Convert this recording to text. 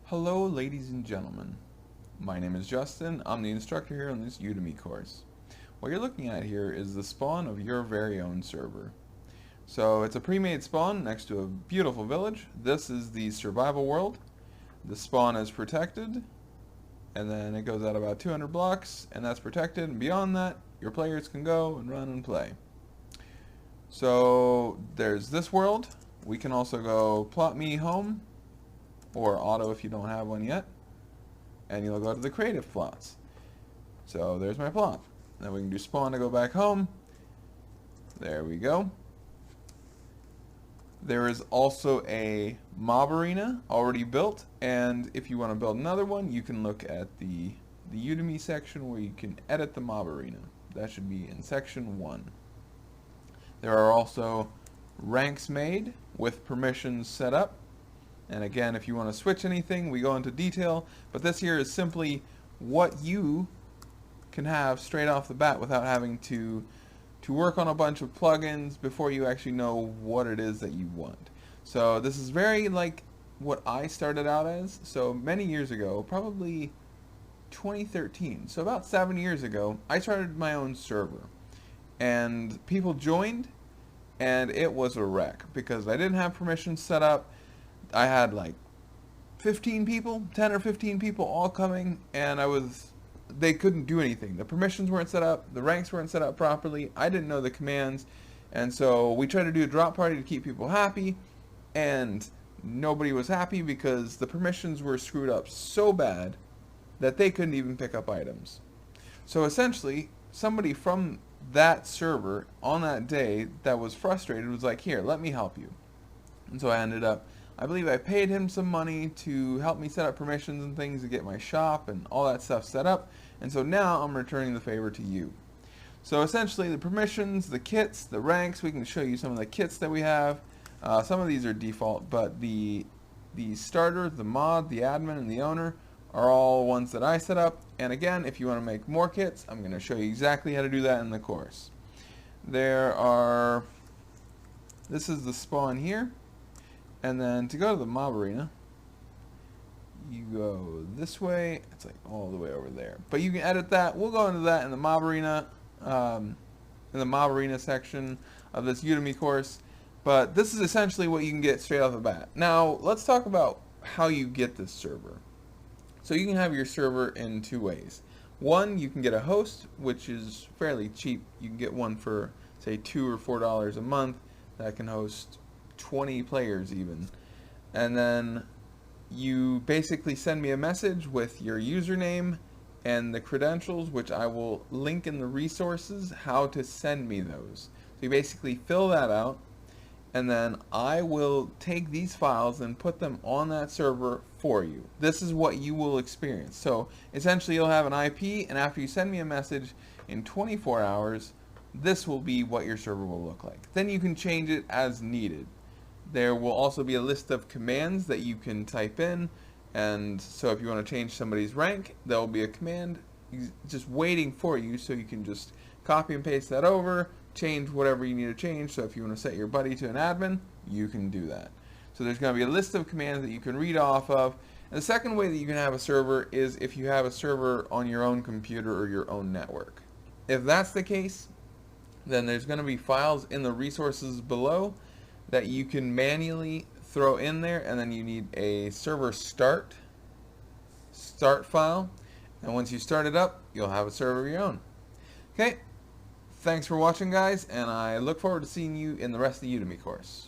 Hello ladies and gentlemen, my name is Justin. I'm the instructor here on this Udemy course. What you're looking at here is the spawn of your very own server. So it's a pre-made spawn next to a beautiful village. This is the survival world. The spawn is protected, and then it goes out about 200 blocks, and that's protected, and beyond that your players can go and run and play. So there's this world. We can also go plot me home, or auto if you don't have one yet, and you'll go to the creative plots. So there's my plot. Then we can do spawn to go back home. There we go. There is also a mob arena already built, and if you want to build another one, you can look at the Udemy section where you can edit the mob arena. That should be in section 1. There are also ranks made with permissions set up. And again, if you want to switch anything, we go into detail, but this here is simply what you can have straight off the bat without having to work on a bunch of plugins before you actually know what it is that you want. So this is very like what I started out as. So many years ago, probably 2013, so about 7 years ago, I started my own server. And people joined, and it was a wreck because I didn't have permissions set up. I had like 15 people, 10 or 15 people all coming, and they couldn't do anything. The permissions weren't set up, the ranks weren't set up properly, I didn't know the commands, and so we tried to do a drop party to keep people happy, and nobody was happy because the permissions were screwed up so bad that they couldn't even pick up items. So essentially, somebody from that server on that day that was frustrated was like, here, let me help you. And so I believe I paid him some money to help me set up permissions and things to get my shop and all that stuff set up. And so now I'm returning the favor to you. So essentially the permissions, the kits, the ranks, we can show you some of the kits that we have. Some of these are default, but the starter, the mod, the admin, and the owner are all ones that I set up. And again, if you want to make more kits, I'm going to show you exactly how to do that in the course. This is the spawn here. And then to go to the mob arena, you go this way. It's like all the way over there. But you can edit that. We'll go into that in the mob arena, section of this Udemy course. But this is essentially what you can get straight off the bat. Now, let's talk about how you get this server. So you can have your server in two ways. One, you can get a host, which is fairly cheap. You can get one for, say, $2 or $4 a month that can host 20 players even, and then you basically send me a message with your username and the credentials, which I will link in the resources how to send me those. So you basically fill that out, and then I will take these files and put them on that server for you. This is what you will experience. So essentially you'll have an IP, and after you send me a message in 24 hours, this will be what your server will look like. Then you can change it as needed. There will also be a list of commands that you can type in, and so if you want to change somebody's rank, there will be a command just waiting for you, so you can just copy and paste that over, change whatever you need to change. So if you want to set your buddy to an admin, you can do that. So there's going to be a list of commands that you can read off of. And the second way that you can have a server is if you have a server on your own computer or your own network. If that's the case, then there's going to be files in the resources below that you can manually throw in there, and then you need a server start file, and once you start it up, you'll have a server of your own. Okay, thanks for watching, guys, and I look forward to seeing you in the rest of the Udemy course.